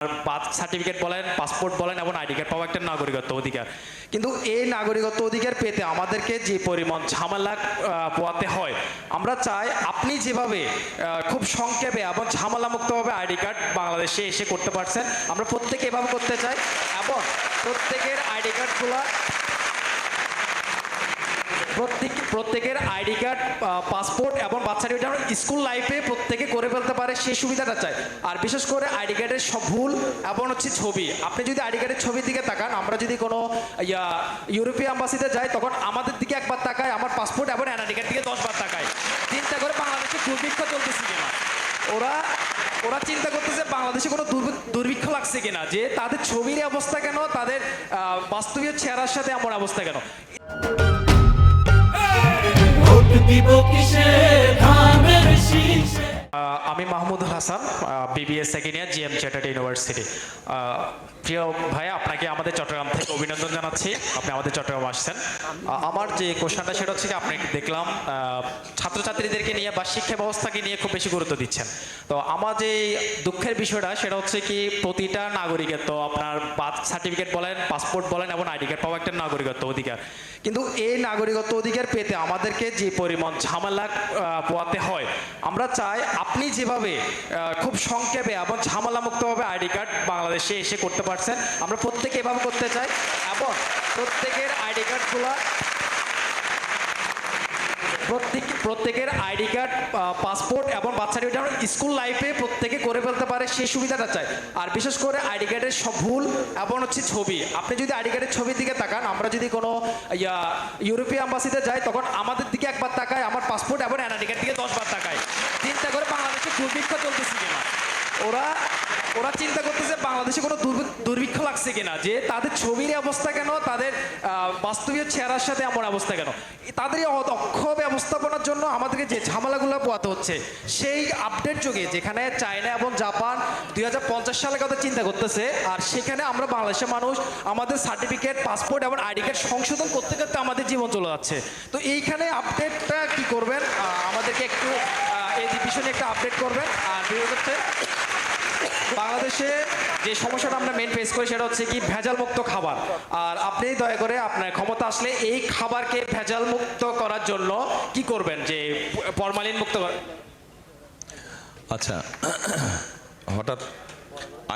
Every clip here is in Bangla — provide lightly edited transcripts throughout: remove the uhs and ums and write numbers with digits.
বার্থ সার্টিফিকেট বলেন, পাসপোর্ট বলেন এবং আইডি কার্ড পাওয়া একটা নাগরিকত্ব অধিকার। কিন্তু এই নাগরিকত্ব অধিকার পেতে আমাদেরকে যে পরিমাণ ঝামেলা পোয়াতে হয়, আমরা চাই আপনি যেভাবে খুব সংক্ষেপে এবং ঝামেলামুক্তভাবে আইডি কার্ড বাংলাদেশে এসে করতে পারছেন, আমরা প্রত্যেকে এভাবে করতে চাই এবং প্রত্যেকের আইডি কার্ডগুলো প্রত্যেকের আইডি কার্ড, পাসপোর্ট এবং বার্থ সার্টিফিকেট যেন স্কুল লাইফে প্রত্যেকে করে ফেলতে পারে সেই সুবিধাটা চাই। আর বিশেষ করে আইডি কার্ডের সব ভুল এবং ছবি, আপনি যদি আইডি কার্ডের ছবির দিকে তাকান, আমরা যদি কোনো ইউরোপীয় অ্যাম্বাসিতে যাই তখন আমাদের দিকে একবার তাকায়, আমার পাসপোর্ট এবং এনআইডি কার্ড দিকে 10 বার তাকায়। চিন্তা করে বাংলাদেশে দুর্ভিক্ষ চলতেছে কিনা, ওরা চিন্তা করতেছে বাংলাদেশে কোনো দুর্ভিক্ষ লাগছে কিনা, যে তাদের ছবির অবস্থা কেন, তাদের বাস্তবীয় চেহারার সাথে এমন অবস্থা কেন। আমি Mahmudul Hasan, BBA second year, GM chartered university. প্রিয় ভাই, আপনাকে আমাদের চট্টগ্রাম থেকে অভিনন্দন জানাচ্ছি, আপনি আমাদের চট্টগ্রাম আসছেন। আমার যে কোশ্চেনটা সেটা হচ্ছে কি, আপনি দেখলাম ছাত্রছাত্রীদেরকে নিয়ে বা শিক্ষা ব্যবস্থাকে নিয়ে খুব বেশি গুরুত্ব দিচ্ছেন। তো আমার যে দুঃখের বিষয়টা সেটা হচ্ছে কি, প্রতিটা নাগরিকের তো আপনার বার্থ সার্টিফিকেট বলেন, পাসপোর্ট বলেন এবং আইডি কার্ড পাওয়া একটা নাগরিকত্ব অধিকার। কিন্তু এই নাগরিকত্ব অধিকার পেতে আমাদেরকে যে পরিমাণ ঝামেলা পোয়াতে হয়, আমরা চাই আপনি যেভাবে খুব সংক্ষেপে এবং ঝামেলামুক্তভাবে আইডি কার্ড বাংলাদেশে এসে করতে পারছেন, আমরা প্রত্যেকে এভাবে করতে চাই এবং প্রত্যেকের আইডি কার্ডগুলো প্রত্যেকের আইডি কার্ড, পাসপোর্ট এবং বার্থ সার্টিফিকেট যেন স্কুল লাইফে প্রত্যেকে করে ফেলতে পারে সেই সুবিধাটা চাই। আর বিশেষ করে আইডি কার্ডের সব ভুল এবং ছবি, আপনি যদি আইডি কার্ডের ছবির দিকে তাকান, আমরা যদি কোনো ইউরোপীয় অ্যাম্বাসিতে যাই তখন আমাদের দিকে একবার তাকায়, আমার পাসপোর্ট এবং এনআইডি কার্ড দিকে 10 বার তাকায়। চিন্তা করে বাংলাদেশে দুর্ভিক্ষ চলতেছে কিনা, ওরা চিন্তা করতেছে বাংলাদেশে কোনো দুর্ভিক্ষ লাগছে কিনা, যে তাদের ছবির অবস্থা কেন, তাদের বাস্তবীয় চেহারার সাথে এমন অবস্থা কেন। তাদের এই অদক্ষ ব্যবস্থাপনার জন্য আমাদেরকে যে ঝামেলাগুলো পোয়াতে হচ্ছে, সেই আপডেট যুগে যেখানে চায়না এবং জাপান 2050 সালের কথা চিন্তা করতেছে, আর সেখানে আমরা বাংলাদেশের মানুষ আমাদের সার্টিফিকেট, পাসপোর্ট এবং আইডি কার্ড সংশোধন করতে করতে আমাদের জীবন চলে যাচ্ছে। তো এইখানে আপডেটটা কি করবেন, আমাদেরকে একটু এই বিষয়ে একটা আপডেট করবেন। আর হচ্ছে বাংলাদেশে যে সমস্যাটা আমরা মেন ফেস করি সেটা হচ্ছে কি, ভেজাল মুক্ত খাবার। আর আপনি দয়া করে আপনার ক্ষমতা আসলে এই খাবারকে ভেজাল মুক্ত করার জন্য কি করবেন, যে ফরমালিন মুক্ত। আচ্ছা, হঠাৎ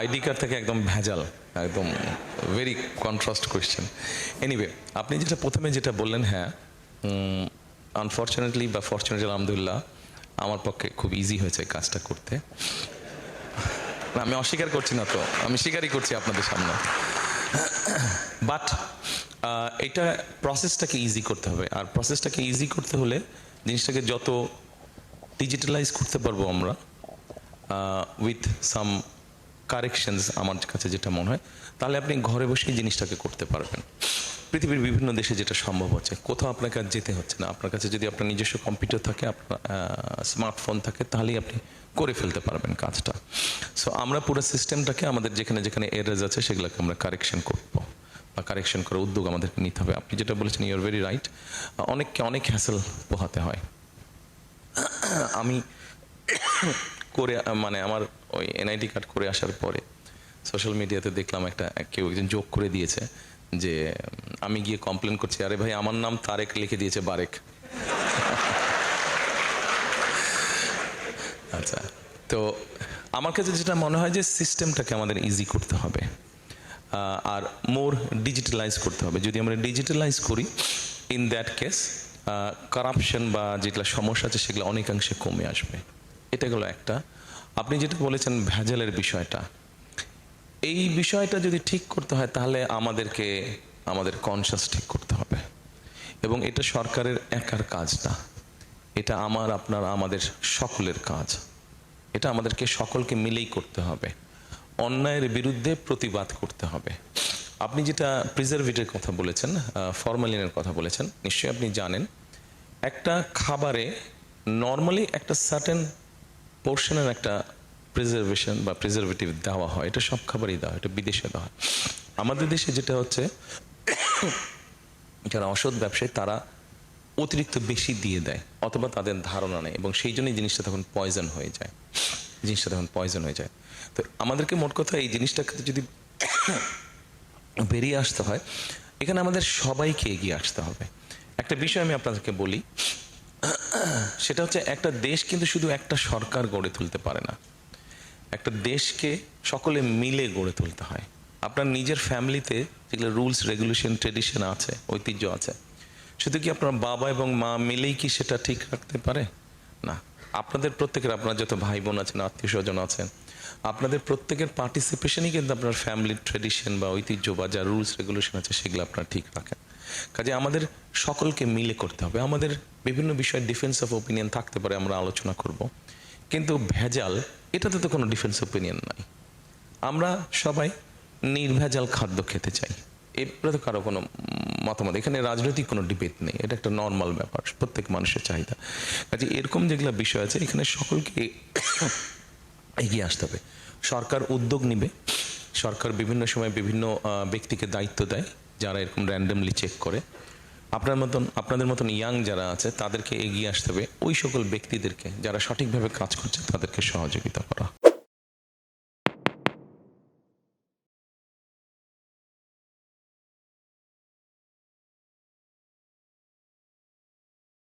আইডি কার্ড থেকে একদম ভেজাল, একদম ভেরি কন্ট্রাস্ট কোয়েশ্চেন। এনিওয়ে, আপনি যেটা প্রথমে যেটা বললেন, হ্যাঁ, আনফর্চুনেটলি বা ফর্চুনেটলি আলহামদুলিল্লাহ আমার পক্ষে খুব ইজি হয়েছে কাজটা করতে। আমি অস্বীকার করছি না, তো আমি স্বীকারই করছি আপনাদের সামনে। বাট এটা প্রসেসটাকে ইজি করতে হবে, আর প্রসেসটাকে ইজি করতে হলে জিনিসটাকে যত ডিজিটালাইজ করতে পারবো আমরা উইথ সাম কারেকশনস, আমার কাছে যেটা মনে হয়, তাহলে আপনি ঘরে বসেই জিনিসটাকে করতে পারবেন। পৃথিবীর বিভিন্ন দেশে যেটা সম্ভব হচ্ছে, কোথাও আপনাকে আর যেতে হচ্ছে না। আপনার কাছে যদি আপনার নিজস্ব কম্পিউটার থাকে, আপনার স্মার্টফোন থাকে, তাহলেই আপনি করে ফেলতে পারবেন কাজটা। সো আমরা পুরো সিস্টেমটাকে আমাদের যেখানে যেখানে এরার্স আছে সেগুলোকে আমরা কারেকশন করবো, বা কারেকশন করার উদ্যোগ আমাদেরকে নিতে হবে। আপনি যেটা বলেছেন, ইউ আর ভেরি রাইট, অনেককে অনেক হ্যাসেল পোহাতে হয়। আমি করে মানে আমার ওই এনআইডি কার্ড করে আসার পরে সোশ্যাল মিডিয়াতে দেখলাম কেউ একজন যোগ করে দিয়েছে যে আমি গিয়ে কমপ্লেন করছি, আরে ভাই আমার নাম তারেক লিখে দিয়েছে বারেক। আচ্ছা, তো আমার কাছে যেটা মনে হয় যে সিস্টেমটাকে আমাদের ইজি করতে হবে আর মোর ডিজিটালাইজ করতে হবে। যদি আমরা ডিজিটালাইজ করি, ইন দ্যাট কেস কারাপশন বা যেগুলো সমস্যা আছে সেগুলো অনেকাংশে কমে আসবে। এটা গেলো একটা। আপনি যেটা বলেছেন ভেজালের বিষয়টা, এই বিষয়টা যদি ঠিক করতে হয় তাহলে আমাদেরকে আমাদের কনসাস ঠিক করতে হবে, এবং এটা সরকারের একার কাজ না, এটা আমার, আপনার, আমাদের সকলের কাজ। এটা আমাদেরকে সকলকে মিলেই করতে হবে। অন্যায়ের বিরুদ্ধে প্রতিবাদ করতে হবে। আপনি যেটা প্রিজারভেটিভের কথা বলেছেন, ফরমালিনের কথা বলেছেন, নিশ্চয়ই আপনি জানেন একটা খাবারে নর্মালি একটা সার্টেন পোর্শনের একটা প্রিজারভেশন বা প্রিজারভেটিভ দেওয়া হয়। এটা সব খাবারই দেওয়া হয়, এটা বিদেশে দেওয়া হয়। আমাদের দেশে যেটা হচ্ছে, যারা অসৎ ব্যবসায়ী তারা অতিরিক্ত বেশি দিয়ে দেয়, অথবা তাদের ধারণা নেই, এবং সেই জন্যই জিনিসটা তখন পয়জন হয়ে যায়। জিনিসটা তখন পয়জন হয়ে যায়। তো আমাদেরকে মোট কথা এই জিনিসটাকে যদি বেরিয়ে আসতে হয়, এখানে আমাদের সবাইকে এগিয়ে আসতে হবে। একটা বিষয় আমি আপনাদেরকে বলি, সেটা হচ্ছে একটা দেশ কিন্তু শুধু একটা সরকার গড়ে তুলতে পারে না, একটা দেশকে সকলে মিলে গড়ে তুলতে হয়। আপনার নিজের ফ্যামিলিতে যেগুলো রুলস রেগুলেশন ট্রেডিশন আছে, ঐতিহ্য আছে, শুধু কি আপনার বাবা এবং মা মিলেই কি সেটা ঠিক রাখতে পারে? না, আপনাদের প্রত্যেকের, আপনার যত ভাই বোন আছেন, আত্মীয় স্বজন আছেন, আপনাদের প্রত্যেকের পার্টিসিপেশনই কিন্তু আপনার ফ্যামিলির ট্রেডিশন বা ঐতিহ্য বা যা রুলস রেগুলেশন আছে সেগুলো আপনারা ঠিক রাখেন। কাজে আমাদের সকলকে মিলে করতে হবে। আমাদের বিভিন্ন বিষয়ে ডিফারেন্স অফ ওপিনিয়ন থাকতে পারে, আমরা আলোচনা করব, কিন্তু ভেজাল, এটাতে তো কোনো ডিফারেন্স ওপিনিয়ন নাই। আমরা সবাই নির্ভেজাল খাদ্য খেতে চাই, এরপরে তো কারো কোনো মতামত, এখানে রাজনৈতিক কোনো ডিবেট নেই, এটা একটা নর্মাল ব্যাপার, প্রত্যেক মানুষের চাহিদা। কাজে এরকম যেগুলো বিষয় আছে এখানে সকলকে এগিয়ে আসতে হবে। সরকার উদ্যোগ নিবে, সরকার বিভিন্ন সময় বিভিন্ন ব্যক্তিকে দায়িত্ব দেয় যারা এরকম র্যান্ডমলি চেক করে। আপনাদের মতন ইয়াং যারা আছে তাদেরকে এগিয়ে আসতে হবে, ওই সকল ব্যক্তিদেরকে যারা সঠিকভাবে কাজ করছে তাদেরকে সহযোগিতা করা।